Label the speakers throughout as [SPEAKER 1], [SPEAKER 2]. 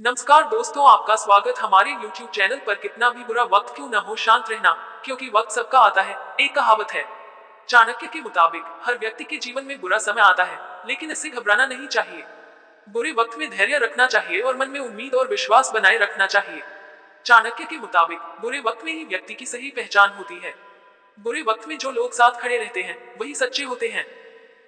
[SPEAKER 1] नमस्कार दोस्तों, आपका स्वागत हमारे YouTube चैनल पर। कितना भी बुरा वक्त क्यों न हो, शांत रहना, क्योंकि वक्त सबका आता है। एक कहावत है चाणक्य के मुताबिक, हर व्यक्ति के जीवन में बुरा समय आता है, लेकिन इससे घबराना नहीं चाहिए। बुरे वक्त में धैर्य रखना चाहिए और मन में उम्मीद और विश्वास बनाए रखना चाहिए। चाणक्य के मुताबिक, बुरे वक्त में ही व्यक्ति की सही पहचान होती है। बुरे वक्त में जो लोग साथ खड़े रहते हैं, वही सच्चे होते हैं।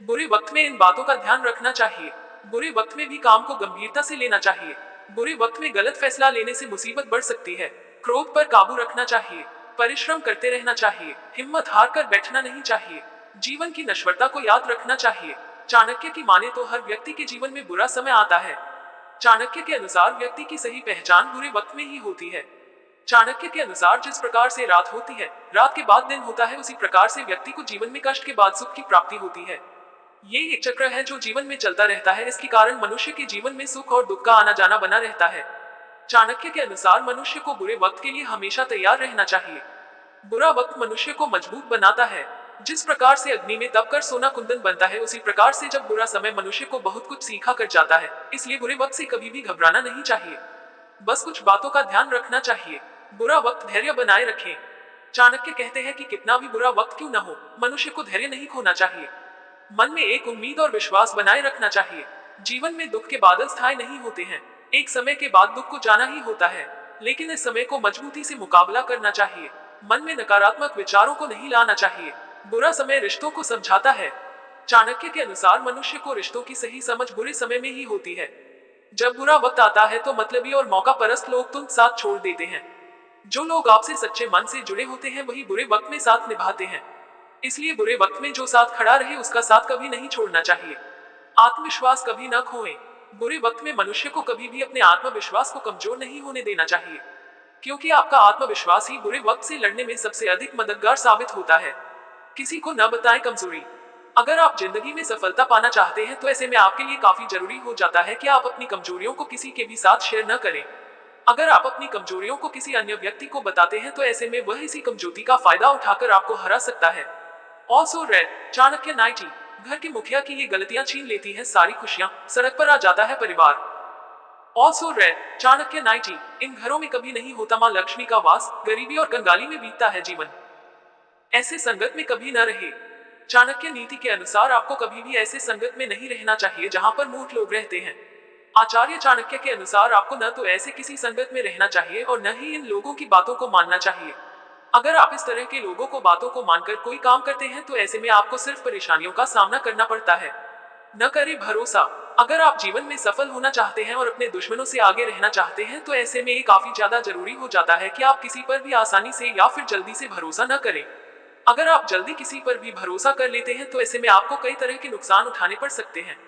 [SPEAKER 1] बुरे वक्त में इन बातों का ध्यान रखना चाहिए। बुरे वक्त में भी काम को गंभीरता से लेना चाहिए। बुरे वक्त में गलत फैसला लेने से मुसीबत बढ़ सकती है। क्रोध पर काबू रखना चाहिए। परिश्रम करते रहना चाहिए। हिम्मत हार कर बैठना नहीं चाहिए। जीवन की नश्वरता को याद रखना चाहिए। चाणक्य की माने तो हर व्यक्ति के जीवन में बुरा समय आता है। चाणक्य के अनुसार व्यक्ति की सही पहचान बुरे वक्त में ही होती है। चाणक्य के अनुसार जिस प्रकार से रात होती है, रात के बाद दिन होता है, उसी प्रकार से व्यक्ति को जीवन में कष्ट के बाद सुख की प्राप्ति होती है। ये एक चक्र है जो जीवन में चलता रहता है। इसके कारण मनुष्य के जीवन में सुख और दुख का आना जाना बना रहता है। चाणक्य के अनुसार मनुष्य को बुरे वक्त के लिए हमेशा तैयार रहना चाहिए। बुरा वक्त मनुष्य को मजबूत बनाता है। जिस प्रकार से अग्नि में तपकर सोना कुंदन बनता है, उसी प्रकार से जब बुरा समय मनुष्य को बहुत कुछ सीखा कर जाता है। इसलिए बुरे वक्त से कभी भी घबराना नहीं चाहिए। बस कुछ बातों का ध्यान रखना चाहिए। बुरा वक्त धैर्य बनाए रखें। चाणक्य कहते हैं कि कितना भी बुरा वक्त क्यों न हो, मनुष्य को धैर्य नहीं खोना चाहिए। मन में एक उम्मीद और विश्वास बनाए रखना चाहिए। जीवन में दुख के बादल स्थायी नहीं होते हैं। एक समय के बाद दुख को जाना ही होता है, लेकिन इस समय को मजबूती से मुकाबला करना चाहिए। मन में नकारात्मक विचारों को नहीं लाना चाहिए। बुरा समय रिश्तों को समझाता है। चाणक्य के अनुसार मनुष्य को रिश्तों की सही समझ बुरे समय में ही होती है। जब बुरा वक्त आता है तो मतलबी और मौका परस्त लोग तुम साथ छोड़ देते हैं। जो लोग आपसे सच्चे मन से जुड़े होते हैं, वही बुरे वक्त में साथ निभाते हैं। इसलिए बुरे वक्त में जो साथ खड़ा रहे, उसका साथ कभी नहीं छोड़ना चाहिए। आत्मविश्वास कभी न खोएं। बुरे वक्त में मनुष्य को कभी भी अपने आत्मविश्वास को कमजोर नहीं होने देना चाहिए, क्योंकि आपका आत्मविश्वास ही बुरे वक्त से लड़ने में सबसे अधिक मददगार साबित होता है। किसी को न बताएं कमजोरी। अगर आप जिंदगी में सफलता पाना चाहते हैं, तो ऐसे में आपके लिए काफी जरूरी हो जाता है कि आप अपनी कमजोरियों को किसी के भी साथ शेयर न करें। अगर आप अपनी कमजोरियों को किसी अन्य व्यक्ति को बताते हैं, तो ऐसे में वह इसी कमजोरी का फायदा उठाकर आपको हरा सकता है। Also red, Chanakya 90। घर की मुखिया की ये गलतियां छीन लेती है सारी खुशियां, सड़क पर आ जाता है परिवार। Also red, Chanakya 90। इन घरों में कभी नहीं होता मां लक्ष्मी का वास, गरीबी और कंगाली में बीतता है जीवन। ऐसे संगत में कभी न रहे। चाणक्य नीति के अनुसार आपको कभी भी ऐसे संगत में नहीं रहना चाहिए जहां पर मूर्ख लोग रहते हैं। आचार्य चाणक्य के अनुसार आपको न तो ऐसे किसी संगत में रहना चाहिए और न ही इन लोगों की बातों को मानना चाहिए। अगर आप इस तरह के लोगों को बातों को मानकर कोई काम करते हैं, तो ऐसे में आपको सिर्फ परेशानियों का सामना करना पड़ता है। न करें भरोसा। अगर आप जीवन में सफल होना चाहते हैं और अपने दुश्मनों से आगे रहना चाहते हैं, तो ऐसे में ये काफी ज्यादा जरूरी हो जाता है कि आप किसी पर भी आसानी से या फिर जल्दी से भरोसा न करें। अगर आप जल्दी किसी पर भी भरोसा कर लेते हैं, तो ऐसे में आपको कई तरह के नुकसान उठाने पड़ सकते हैं।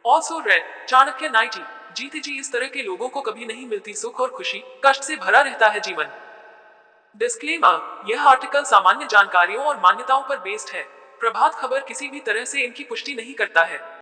[SPEAKER 1] Also red, Chanakya 90। जीते जी इस तरह के लोगों को कभी नहीं मिलती सुख और खुशी, कष्ट से भरा रहता है जीवन। डिस्क्लेमर, यह आर्टिकल सामान्य जानकारियों और मान्यताओं पर बेस्ड है। प्रभात खबर किसी भी तरह से इनकी पुष्टि नहीं करता है।